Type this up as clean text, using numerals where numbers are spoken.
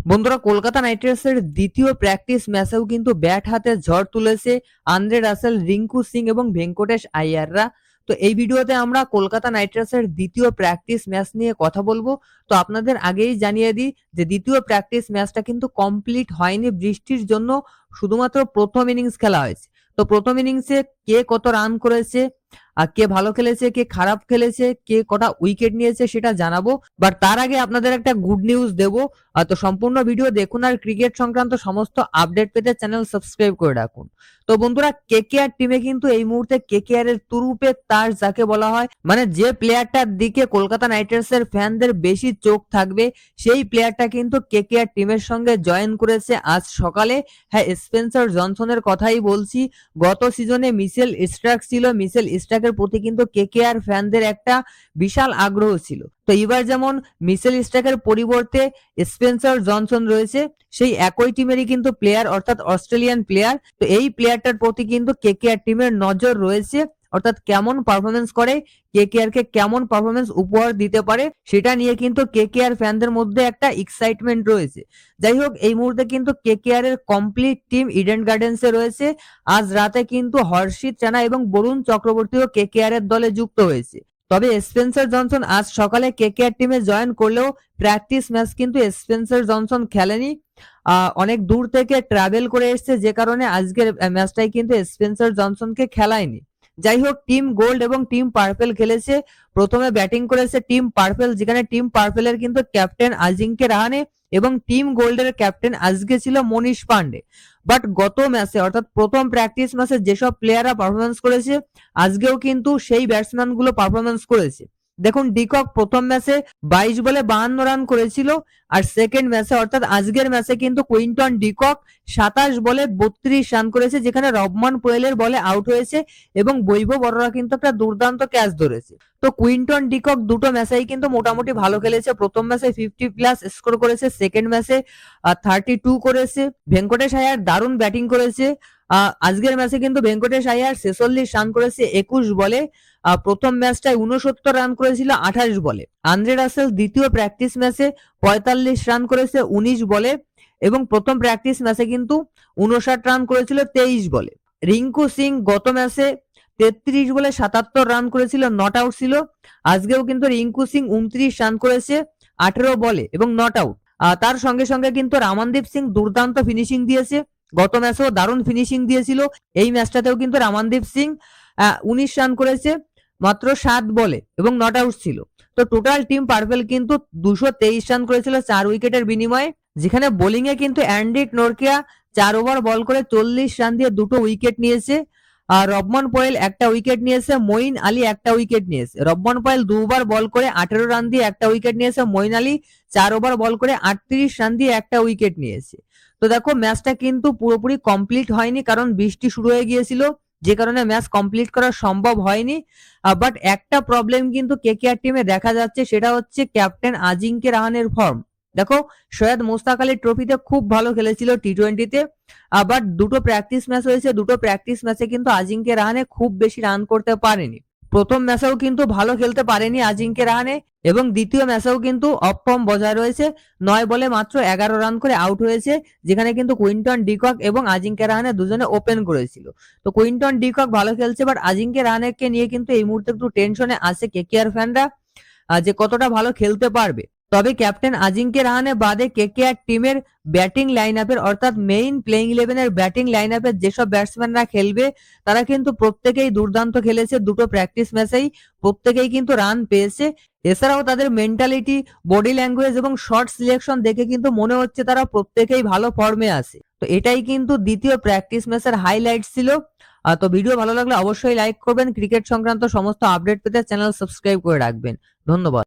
বন্ধুরা, কলকাতা নাইট রাইডার্সের দ্বিতীয় প্র্যাকটিস ম্যাচেও কিন্তু ব্যাট হাতে ঝড় তুলেছে আন্দ্রে রাসেল, রিঙ্কু সিং এবং ভেঙ্কটেশ আইয়াররা। তো এই ভিডিওতে আমরা কলকাতা নাইট রাইডার্সের দ্বিতীয় প্র্যাকটিস ম্যাচ নিয়ে কথা বলবো। তো আপনাদের আগেই জানিয়ে দিই যে দ্বিতীয় প্র্যাকটিস ম্যাচটা কিন্তু কমপ্লিট হয়নি বৃষ্টির জন্য, শুধুমাত্র প্রথম ইনিংস খেলা হয়েছে। তো প্রথম ইনিংসে কে কত রান করেছে, আর কে ভালো খেলেছে, কে খারাপ খেলেছে, কে কটা উইকেট নিয়েছে সেটা জানাবো। বাট তার আগে আপনাদের একটা গুড নিউজ দেবো। তো সম্পূর্ণ ভিডিও দেখুন আর ক্রিকেট সংক্রান্ত সমস্ত আপডেট পেতে চ্যানেল সাবস্ক্রাইব করে রাখুন। তো বন্ধুরা, কেকেআর টিমে কিন্তু এই মুহূর্তে কেকেআর এর তুরুপে তার যাকে বলা হয়, মানে যে প্লেয়ারটার দিকে কলকাতা নাইট রাইডার্সের ফ্যানদের বেশি চোখ থাকবে, সেই প্লেয়ারটা কিন্তু কেকেআর টিমের সঙ্গে জয়েন করেছে আজ সকালে। হ্যাঁ, স্পেন্সার জনসনের কথাই বলছি। গত সিজনে মিচেল স্টার্ক ছিল, মিচেল স্টার্কের প্রতি কিন্তু কেকেআর ফ্যানদের একটা বিশাল আগ্রহ ছিল। তো এবার যেমন মিচেল স্টার্কের পরিবর্তে স্পেন্সার জনসন রয়েছে, সেই একই টিমেরই কিন্তু প্লেয়ার, অর্থাৎ অস্ট্রেলিয়ান প্লেয়ার। তো এই প্লেয়ারটার প্রতি কিন্তু কেকেআর টিমের নজর রয়েছে, অর্থাৎ কেমন পারফরমেন্স করে, কেকেআর কে কেমন পারফরমেন্স উপহার দিতে পারে, সেটা নিয়ে কিন্তু কেকেআর ফ্যানদের মধ্যে একটা এক্সাইটমেন্ট রয়েছে। যাই হোক, এই মুহূর্তে কিন্তু কেকেআর এর কমপ্লিট টিম ইডেন গার্ডেন্সে রয়েছে। আজ রাতে কিন্তু হর্ষিত রানা এবং বরুণ চক্রবর্তীও কেকেআর এর দলে যুক্ত হয়েছে। তবে স্পেন্সার জনসন আজ সকালে কেকেআর টিমে জয়েন করলেও প্র্যাকটিস ম্যাচ কিন্তু স্পেন্সার জনসন খেলেনি। অনেক দূর থেকে ট্রাভেল করে এসেছে, যে কারণে আজকের ম্যাচটাই কিন্তু স্পেন্সার জনসনকে খেলায়নি। যাই হোক, টিম গোল্ড এবং টিম পার্পেল খেলেছে। প্রথমে ব্যাটিং করেছে টিম পার্পেল, যেখানে টিম পার্পেলের কিন্তু ক্যাপ্টেন আজিঙ্কে রাহানে এবং টিম গোল্ডের ক্যাপ্টেন আজকে ছিল মনীষ পান্ডে। বাট গত ম্যাচে, অর্থাৎ প্রথম প্র্যাকটিস ম্যাচে যেসব প্লেয়াররা পারফরমেন্স করেছে, আজকেও কিন্তু সেই ব্যাটসম্যান গুলো পারফরমেন্স করেছে। দেখুন, ডিকক প্রথম ম্যাচে 22 বলে 52 রান করেছিল, আর সেকেন্ড ম্যাচে অর্থাৎ আজকের ম্যাচে কিন্তু কুইন্টন ডিকক 27 বলে 32 রান করেছে, যেখানে রবমান পোয়েলের বলে আউট হয়েছে এবং বৈভব অরোরা কিন্তু একটা দুর্দান্ত ক্যাচ ধরেছে। তো কুইন্টন ডিকক দুটো ম্যাচেই কিন্তু মোটামুটি ভালো খেলেছে। প্রথম ম্যাচে 50+ স্কোর করেছে, সেকেন্ড ম্যাচে 32 করেছে। ভেঙ্কটেশ আয়ার দারুণ ব্যাটিং করেছে। আজকের ম্যাচে কিন্তু ভেঙ্কটেশ আয়ার 46 রান করেছে 21 বলে। প্রথম ম্যাচটায় 69 রান করেছিল 28 বলে। আন্দ্রে রাসেল দ্বিতীয় প্র্যাকটিস ম্যাচে 45 রান করেছে 19 বলে এবং প্রথম প্র্যাকটিস ম্যাচে কিন্তু 59 রান করেছিল 23 বলে। রিঙ্কু সিং গত ম্যাচে 33 বলে 77 রান করেছিল, নট আউট ছিল। আজকেও কিন্তু রিঙ্কু সিং 29 রান করেছে 18 বলে এবং নট আউট। তার সঙ্গে সঙ্গে কিন্তু রামানদীপ সিং দুর্দান্ত ফিনিশিং দিয়েছে। গত ম্যাচেও দারুণ ফিনিশিং দিয়েছিল। এই ম্যাচটাতেও কিন্তু রামানদীপ সিং 19 রান করেছে মাত্র 7 বলে এবং নট আউট ছিল। তো টোটাল টিম পার্পেল কিন্তু 223 রান করেছিল 4 উইকেটের বিনিময়ে, যেখানে বোলিং এ কিন্তু অ্যান্ড্রিক নোরকিয়া 4 ওভার বল করে 40 রান দিয়ে 2টো উইকেট নিয়েছে। আর রবমান পোয়েল একটা উইকেট নিয়েছে, মঈন আলী একটা উইকেট নিয়েছে। রবমান পোয়েল 2 ওভার বল করে 18 রান দিয়ে একটা উইকেট নিয়েছে, মঈন আলী 4 ওভার বল করে 38 রান দিয়ে একটা উইকেট নিয়েছে। তো দেখো, ম্যাচটা কিন্তু পুরোপুরি কমপ্লিট হয়নি, কারণ বৃষ্টি শুরু হয়ে গিয়েছিল, যে কারণে ম্যাচ কমপ্লিট করা সম্ভব হয়নি। বাট একটা প্রবলেম কিন্তু কেকেআর টিমে দেখা যাচ্ছে, সেটা হচ্ছে ক্যাপ্টেন আজিঙ্কে রাহানের ফর্ম। দেখো, সৈয়দ মুস্তাক আলী ট্রফিতে খুব ভালো খেলেছিল টি20-তে, আবার দুটো প্র্যাকটিস ম্যাচ হয়েছে, দুটো প্র্যাকটিস ম্যাচে কিন্তু আজিঙ্কে রাহানে খুব বেশি রান করতে পারেনি। প্রথম ম্যাচেও কিন্তু ভালো খেলতে পারেনি আজিঙ্কে রাহানে এবং দ্বিতীয় ম্যাচেও কিন্তু অফ ফর্ম বজায় রয়েছে। 9 বলে মাত্র 11 রান করে আউট হয়েছে, যেখানে কিন্তু কুইন্টন ডিকক এবং আজিঙ্কে রাহানে দুজনে ওপেন করেছিল। তো কুইন্টন ডিকক ভালো খেলছে, বাট আজিঙ্কে রাহানেকে নিয়ে কিন্তু এই মুহূর্তে একটু টেনশনে আছে কেকেআর ফ্যানরা, যে কতটা ভালো খেলতে পারবে। তবে ক্যাপ্টেন আজিঙ্কে রাহানে বাদে কেকেআর টিমের ব্যাটিং লাইন আপের, অর্থাৎ মেইন প্লেইং 11-এর ব্যাটিং লাইন আপের যেসব ব্যাটসম্যানরা খেলবে, তারা কিন্তু প্রত্যেকেই দুর্দান্ত খেলেছে। দুটো প্র্যাকটিস ম্যাচেই প্রত্যেকেই কিন্তু রান পেয়েছে। এছাড়াও তাদের মেন্টালিটি, বডি ল্যাঙ্গুয়েজ এবং শর্ট সিলেকশন দেখে কিন্তু মনে হচ্ছে তারা প্রত্যেকেই ভালো ফর্মে আছে। তো এটাই কিন্তু দ্বিতীয় প্র্যাকটিস ম্যাচের হাইলাইট ছিল। তো ভিডিও ভালো লাগলে অবশ্যই লাইক করবেন। ক্রিকেট সংক্রান্ত সমস্ত আপডেট পেতে চ্যানেল সাবস্ক্রাইব করে রাখবেন। ধন্যবাদ।